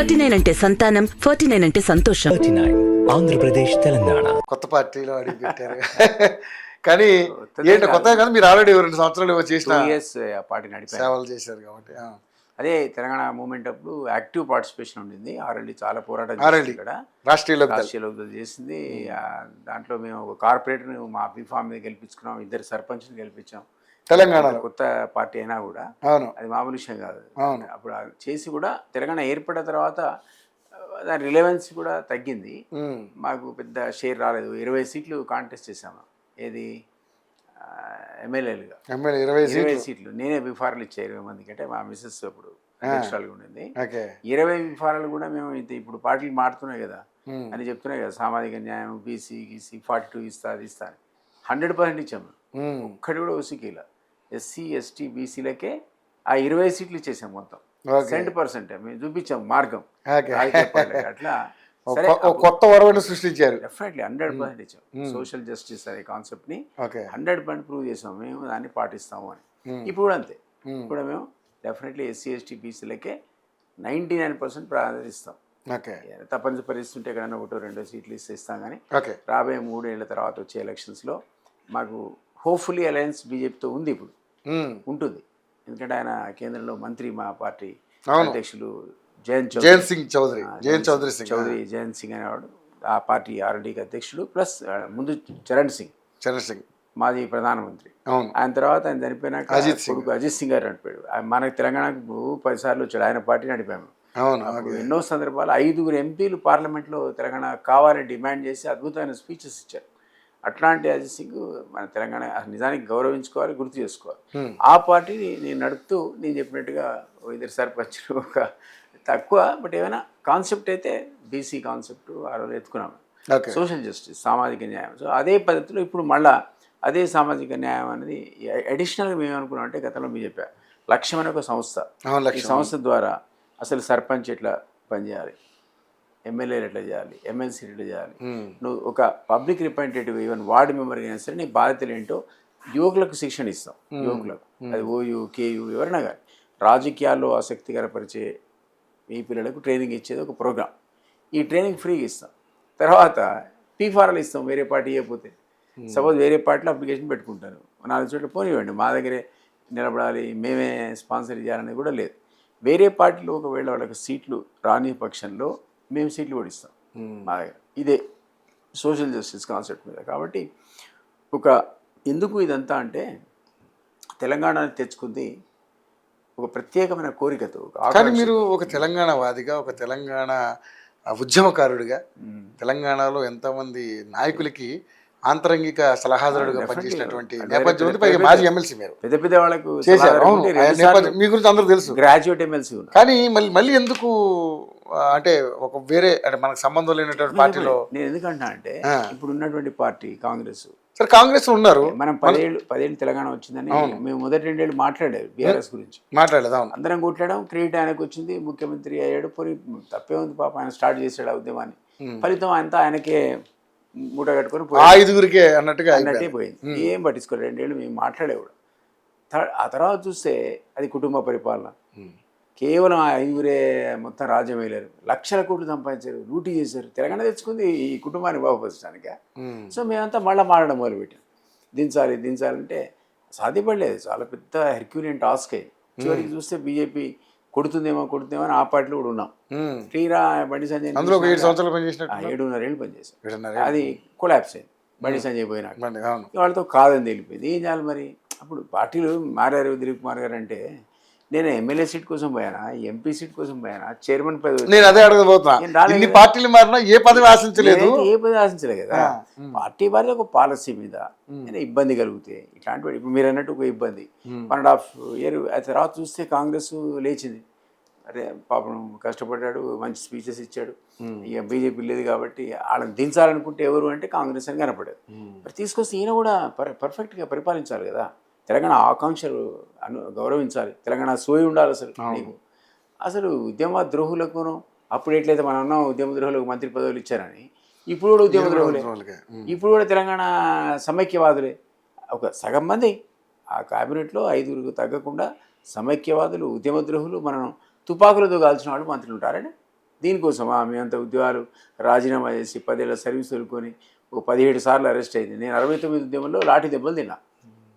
39 అంటే సంతానం, 49 అంటే సంతోషం. 39 ఆంధ్రప్రదేశ్ తెలంగాణ. కొత్త పార్టీలో అడిగి పెట్టారు. కానీ ఏంటి కొత్తగా కాదు, మీరు ఆల్రెడీ 2 సంవత్సరాలు చేసిన ఆ పార్టీ నడిపారు, సేవలు చేశారు కాబట్టి. అదే తెలంగాణ మూవ్మెంట్ అప్పుడు యాక్టివ్ పార్టిసిపేషన్ ఉండింది. ఆర్ఎల్డీ చాలా పోరాటం RLD ఇక్కడ రాష్ట్రీయ చేసింది. దాంట్లో మేము ఒక కార్పొరేటర్ మా బీఫామ్ మీద గెలిపించుకున్నాం, 2 సర్పంచ్ని గెలిపించాం. తెలంగాణలో కొత్త పార్టీ అయినా కూడా అవును అది మామూలు విషయం కాదు. అవును. అప్పుడు చేసి కూడా తెలంగాణ ఏర్పడిన తర్వాత దాని రిలవెన్స్ కూడా తగ్గింది. మాకు పెద్ద షేర్ రాలేదు. 20 సీట్లు కాంటెస్ట్ చేసాము. ఏది ఎమ్మెల్యేలుగా 20 సీట్లు నేనే బిఫారాలు ఇచ్చా 20 మందికి. అంటే మా మిస్సెస్ అప్పుడు అధ్యక్షురాలుగా ఉండింది. 20 బిఫారాలు కూడా మేము ఇప్పుడు పార్టీలు మారుతున్నాయి కదా అని చెప్తున్నాయి కదా, సామాజిక న్యాయం, బీసీ గీసీ 42 ఇస్తా అది ఇస్తా అని 100% ఇచ్చాము. ఒక్కటి కూడా ఓసీకి ఇలా ఎస్సీ ఎస్టీ బీసీలకే ఆ 20 సీట్లు ఇచ్చేసాం మొత్తం. 100% మేము చూపించాం మార్గం. అట్లా కొత్త వరవని సృష్టించారు. డెఫినెట్లీ 100% ఇచ్చాం. సోషల్ జస్టిస్ అనే కాన్సెప్ట్ ని 100% ప్రూవ్ చేసాం. మేము దాన్ని పాటిస్తాము అని. ఇప్పుడు కూడా అంతే. ఇప్పుడు మేము డెఫినెట్లీ ఎస్సీ ఎస్టీ బీసీలకే 99% ప్రాధాన్యత ఇస్తాం. తప్పనిసరి పరిస్థితి ఉంటే ఎక్కడైనా 1-2 సీట్లు ఇస్తాం. కానీ రాబోయే 3 ఏళ్ల తర్వాత వచ్చే ఎలక్షన్స్లో మాకు హోప్ఫుల్లీ అలయన్స్ బీజేపీతో ఉంది, ఇప్పుడు ఉంటుంది. ఎందుకంటే ఆయన కేంద్రంలో మంత్రి, మా పార్టీ అధ్యక్షులు జయంత్ సింగ్ అనేవాడు ఆ పార్టీ ఆర్ఎల్డీకి అధ్యక్షుడు, ప్లస్ ముందు చరణ్ సింగ్ మాజీ ప్రధానమంత్రి. ఆయన తర్వాత ఆయన చనిపోయినాక కొడుకు అజిత్ సింగ్ గారు నడిపాడు. మనకు తెలంగాణకు 10 సార్లు వచ్చాడు. ఆయన పార్టీ నడిపాము. ఎన్నో సందర్భాలు 5 ఎంపీలు పార్లమెంట్లో తెలంగాణ కావాలని డిమాండ్ చేసి అద్భుతమైన స్పీచెస్ ఇచ్చారు. అట్లాంటి అజిత్ సింగ్ మన తెలంగాణ నిజానికి గౌరవించుకోవాలి, గుర్తు చేసుకోవాలి. ఆ పార్టీని నేను నడుపుతూ నేను చెప్పినట్టుగా 2 సర్పంచ్లు, ఒక తక్కువ బట్ ఏమైనా కాన్సెప్ట్ అయితే బీసీ కాన్సెప్ట్ ఆ రోజు ఎత్తుకున్నాము. సోషల్ జస్టిస్, సామాజిక న్యాయం. సో అదే పద్ధతిలో ఇప్పుడు మళ్ళా అదే సామాజిక న్యాయం అనేది అడిషనల్గా మేము అనుకున్నాం. అంటే గతంలో మీరు చెప్పా లక్ష్యం అనే ఒక సంస్థ. ఈ సంస్థ ద్వారా అసలు సర్పంచ్ ఎట్లా పనిచేయాలి, ఎమ్మెల్యేలు ఎట్లా చేయాలి, ఎమ్మెల్సీలు ఎట్లా చేయాలి, నువ్వు ఒక public representative even ward member అయినా సరే నీ బాధ్యతలు ఏంటో యువకులకు శిక్షణ ఇస్తాం. యువకులకు అది ఓయూ కేయూ ఎవరైనా కానీ రాజకీయాల్లో ఆసక్తికరపరిచే ఈ పిల్లలకు ట్రైనింగ్ ఇచ్చేది ఒక ప్రోగ్రామ్. ఈ ట్రైనింగ్ ఫ్రీగా ఇస్తాం. తర్వాత పీఫారాలు ఇస్తాం. వేరే పార్టీ ఇవ్వకపోతే సపోజ్ వేరే పార్టీలో అప్లికేషన్ పెట్టుకుంటారు, 4 చోట్ల పోనివ్వండి, మా దగ్గరే నిలబడాలి, మేమే స్పాన్సర్ చేయాలనేది కూడా లేదు. వేరే పార్టీలో ఒకవేళ వాళ్ళకి సీట్లు రాని పక్షంలో మేము సీట్లు కూడా ఇస్తాం మా దగ్గర. ఇదే సోషల్ జస్టిస్ కాన్సెప్ట్ మీద. కాబట్టి ఎందుకు ఇదంతా అంటే తెలంగాణని తెచ్చుకుంది ఒక ప్రత్యేకమైన కోరికతో. కానీ మీరు ఒక తెలంగాణ వాదిగా, ఒక తెలంగాణ ఉద్యమకారుడిగా, తెలంగాణలో ఎంతోమంది నాయకులకి ఆంతరంగిక సలహాదారుడుగా పనిచేసినటువంటి నేపథ్యం ఉంది. పైగా మాజీ ఎమ్మెల్సీ మీరు పెద్ద పెద్ద వాళ్ళకు మీ గురించి అందరూ తెలుసు. Graduate MLC. కానీ మళ్ళీ ఎందుకు అంటే ఒక వేరే అంటే మనకు సంబంధం లేనటువంటి పార్టీలో నేను ఎందుకంటా అంటే ఇప్పుడు ఉన్నటువంటి పార్టీ కాంగ్రెస్. సరే కాంగ్రెస్ ఉన్నారు. మనం 10 ఏళ్ళు తెలంగాణ వచ్చిందని మేము మొదటి 2 ఏళ్ళు మాట్లాడారు బీఆర్ఎస్ గురించి. మాట్లాడలేదు. అందరం కొట్లాడాం. క్రెడిట్ ఆయనకు వచ్చింది, ముఖ్యమంత్రి అయ్యాడు. తప్పే ఉంది పాప, ఆయన స్టార్ట్ చేశాడు ఆ ఉద్యమాన్ని. ఫలితం అంతా ఆయనకే మూట కట్టుకొని 5 అన్నట్టే పోయింది. ఏం పట్టించుకోలేదు. 2 ఏళ్ళు మేము మాట్లాడేవాడు. ఆ తర్వాత చూస్తే అది కుటుంబ పరిపాలన. కేవలం 5 మొత్తం రాజ్యం వేయలేరు. లక్షల కోట్లు సంపాదించారు, లూటీ చేశారు. తెలంగాణ తెచ్చుకుంది ఈ కుటుంబాన్ని బాగుపరచడానిక. సో మేమంతా మళ్ళీ మారడం మొదలుపెట్టాం. దించాలంటే సాధ్యపడలేదు. చాలా పెద్ద హెర్క్యూలియన్ టాస్క్ అయ్యి చివరికి చూస్తే బీజేపీ కొడుతుందేమో అని ఆ పార్టీలో కూడా ఉన్నాం. శ్రీరా బండి సంజయ్ 7.5 ఏళ్ళు పనిచేశారు. అది కొలాప్స్ అయింది బండి సంజయ్ పోయినాక. వాళ్ళతో కాదని తెలిపోయింది. ఏం చేయాలి మరి? అప్పుడు పార్టీలు మారారు. దిలీప్ కుమార్ గారు అంటే నేను ఎమ్మెల్యే సీట్ కోసం పోయానా, ఎంపీ సీట్ కోసం పోయానా, చైర్మన్ పదవి, నేను అదే అడగబోతున్నా. పార్టీలు మారినా ఏ పదవి ఆశించలేదు కదా. పార్టీ వారి ఒక పాలసీ మీద ఇబ్బంది కలిగితే ఇట్లాంటి ఇప్పుడు మీరు అన్నట్టు ఒక ఇబ్బంది 1.5 ఇయర్ ఆ తర్వాత చూస్తే కాంగ్రెస్ లేచింది. అరే పాపం కష్టపడ్డాడు, మంచి స్పీచెస్ ఇచ్చాడు. ఇక బీజేపీ లేదు కాబట్టి వాళ్ళని దించాలనుకుంటే ఎవరు అంటే కాంగ్రెస్ అని కనపడేది. మరి తీసుకొస్తే ఈయన కూడా పర్ఫెక్ట్గా పరిపాలించాలి కదా. తెలంగాణ ఆకాంక్షలు గౌరవించాలి. తెలంగాణ సోయి ఉండాలి. అసలు ఉద్యమ ద్రోహులకును అప్పుడు ఎట్లయితే మనం అన్నాం ఉద్యమ ద్రోహులకు మంత్రి పదవులు ఇచ్చారని, ఇప్పుడు కూడా ఉద్యమ ద్రోహులే. ఇప్పుడు కూడా తెలంగాణ సమైక్యవాదులే. ఒక సగం మంది ఆ క్యాబినెట్లో 5 తగ్గకుండా సమైక్యవాదులు, ఉద్యమ ద్రోహులు, మనం తుపాకులతో కాల్చిన వాళ్ళు మంత్రులు ఉంటారని దీనికోసమా మేమంత ఉద్యోగాలు రాజీనామా చేసి 10 ఏళ్ళ సర్వీస్ వదులుకొని ఓ 17 సార్లు అరెస్ట్ అయింది. నేను 69 ఉద్యమంలో లాఠీ దెబ్బలు తిన్నా.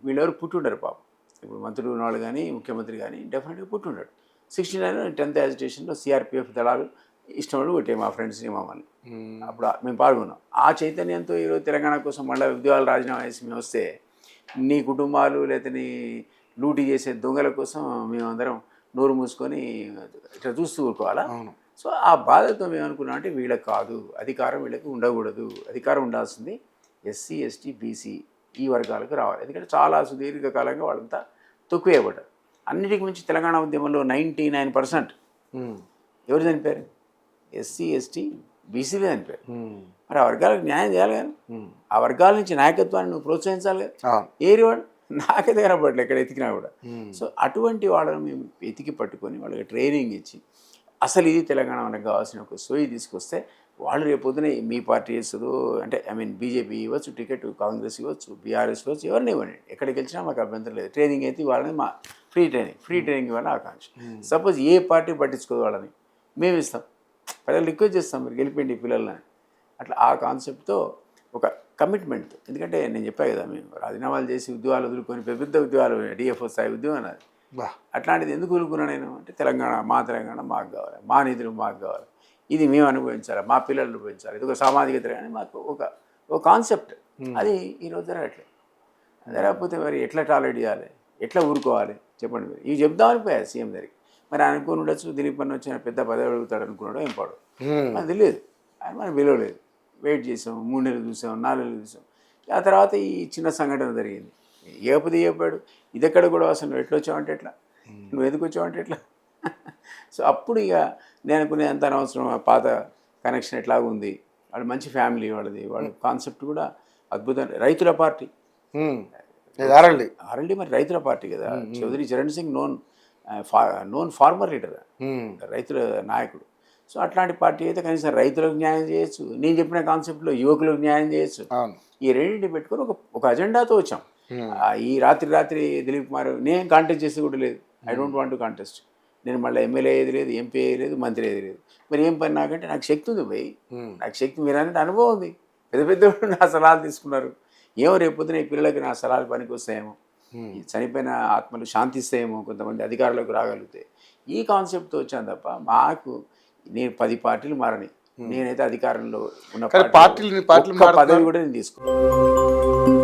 వీళ్ళెవరు పుట్టుండరు పాపం. ఇప్పుడు మంత్రులు ఉన్నవాళ్ళు కానీ ముఖ్యమంత్రి కానీ డెఫినెట్గా పుట్టుండాడు. 69 10th యాజిటేషన్లో సిఆర్పిఎఫ్ దళాలు ఇష్టం వాళ్ళు కొట్టే మా ఫ్రెండ్స్ని మమ్మల్ని. అప్పుడు మేము పాల్గొన్నాం. ఆ చైతన్యంతో ఈరోజు తెలంగాణ కోసం మళ్ళీ ఉద్యోగాలు రాజీనామా చేసి మేము వస్తే నీ కుటుంబాలు లేకపోతే నీ లూటీ చేసే దొంగల కోసం మేమందరం నోరు మూసుకొని ఇట్లా చూస్తూ ఊరుకోవాలా? సో ఆ బాధతో మేము అనుకున్నాం అంటే వీళ్ళకి కాదు, అధికారం వీళ్ళకి ఉండకూడదు, అధికారం ఉండాల్సింది ఎస్సీ ఎస్టీ బీసీ ఈ వర్గాలకు రావాలి. ఎందుకంటే చాలా సుదీర్ఘకాలంగా వాళ్ళంతా తొక్కువేయబడ్డారు. అన్నిటికి మించి తెలంగాణ ఉద్యమంలో 99% ఎవరు చనిపోయారు? ఎస్సీ ఎస్టీ బీసీలే చనిపోయారు. మరి ఆ వర్గాలకు న్యాయం చేయాలి కానీ ఆ వర్గాల నుంచి నాయకత్వాన్ని నువ్వు ప్రోత్సహించాలి కదా. ఏరి వాడు నాకైతే కనపడలేదు ఎక్కడ ఎతికినా కూడా. సో అటువంటి వాళ్ళని మేము ఎతికి పట్టుకొని వాళ్ళకి ట్రైనింగ్ ఇచ్చి అసలు ఇది తెలంగాణ మనకు కావాల్సిన ఒక సోయి తీసుకొస్తే వాళ్ళు రేపొద్దున మీ పార్టీ వేస్తుందో అంటే బీజేపీ ఇవ్వచ్చు టికెట్, కాంగ్రెస్ ఇవ్వచ్చు, బీఆర్ఎస్ ఇవ్వచ్చు, ఎవరిని ఇవ్వండి, ఎక్కడికి వెళ్ళినా మాకు అభ్యంతరం లేదు. ట్రైనింగ్ అయితే వాళ్ళని మా ఫ్రీ ట్రైనింగ్ ఇవ్వాలని ఆకాంక్ష. సపోజ్ ఏ పార్టీ పట్టించుకోదు వాళ్ళని మేము ఇస్తాం, ప్రజలు రిక్వెస్ట్ చేస్తాం మీరు గెలిపండి పిల్లలని. అట్లా ఆ కాన్సెప్ట్తో ఒక కమిట్మెంట్. ఎందుకంటే నేను చెప్పాను కదా, మేము రాజీనామాలు చేసి ఉద్యోగాలు వదులుకొని పెద్ద ఉద్యోగాలు డిఎఫ్ఓ స్థాయి ఉద్యోగం అది. అట్లాంటిది ఎందుకు వదులుకున్నాను నేను అంటే తెలంగాణ మాకు కావాలి, మా నిధులు మాకు కావాలి, ఇది మేము అనుభవించాలి, మా పిల్లలు అనుభవించాలి, ఇది ఒక సామాజికత కానీ మాకు ఒక కాన్సెప్ట్. అది ఈరోజు జరగట్లేదు. జరగకపోతే మరి ఎట్లా టాలరేట్ చేయాలి, ఎట్లా ఊరుకోవాలి చెప్పండి మీరు. ఇవి చెప్దామని పోయా సీఎం దగ్గరికి. మరి అనుకుని ఉండొచ్చు దిలీప్ అన్న వచ్చిన పెద్ద పదవి అడుగుతాడు అనుకున్నాడో ఏం పాడు, మనకు తెలియదు. ఆయన మనం విలువలేదు. వెయిట్ చేసాం, 3 నెలలు చూసాం, 4 నెలలు చూసాం. ఆ తర్వాత ఈ చిన్న సంఘటన జరిగింది. చెప్పాడు ఇది ఎక్కడ కూడా అసలు నువ్వు ఎట్లా వచ్చావంటే ఎట్లా, నువ్వు ఎందుకు వచ్చావంటే ఎట్లా. సో అప్పుడు ఇక నేను అనుకునే ఎంత అనవసరం, పాత కనెక్షన్ ఎట్లాగా ఉంది, వాళ్ళు మంచి ఫ్యామిలీ వాళ్ళది, వాళ్ళ కాన్సెప్ట్ కూడా అద్భుతం. రైతుల పార్టీ ఆర్ఎల్డీ మరి రైతుల పార్టీ కదా. Chaudhary Charan Singh known farmer leader, రైతుల నాయకుడు. సో అట్లాంటి పార్టీ అయితే కనీసం రైతులకు న్యాయం చేయొచ్చు, నేను చెప్పిన కాన్సెప్ట్లో యువకులకు న్యాయం చేయొచ్చు. ఈ రెండింటిని పెట్టుకొని ఒక అజెండాతో వచ్చాం. ఈ రాత్రి దిలీప్ కుమార్ నేను కాంటెస్ట్ చేసి కూడా లేదు. I don't want to contest. నేను మళ్ళీ ఎమ్మెల్యే అయ్యేది లేదు, ఎంపీ అయ్యేది లేదు, మంత్రి అయ్యేది లేదు. మరి ఏం పని నాకంటే నాకు శక్తి ఉంది పోయి, నాకు శక్తి మీరు అంటే అనుభవం ఉంది. పెద్ద నా సలహాలు తీసుకున్నారు. ఏమో రేపొద్దున ఈ పిల్లలకి నా సలహాలు పనికి వస్తాయేమో, చనిపోయిన ఆత్మలు శాంతిస్తాయేమో, కొంతమంది అధికారులకు రాగలిగితే, ఈ కాన్సెప్ట్తో వచ్చాను తప్ప మాకు నేను 10 పార్టీలు మారని, నేనైతే అధికారంలో ఉన్న పార్టీలు పదవి కూడా నేను తీసుకున్నాను.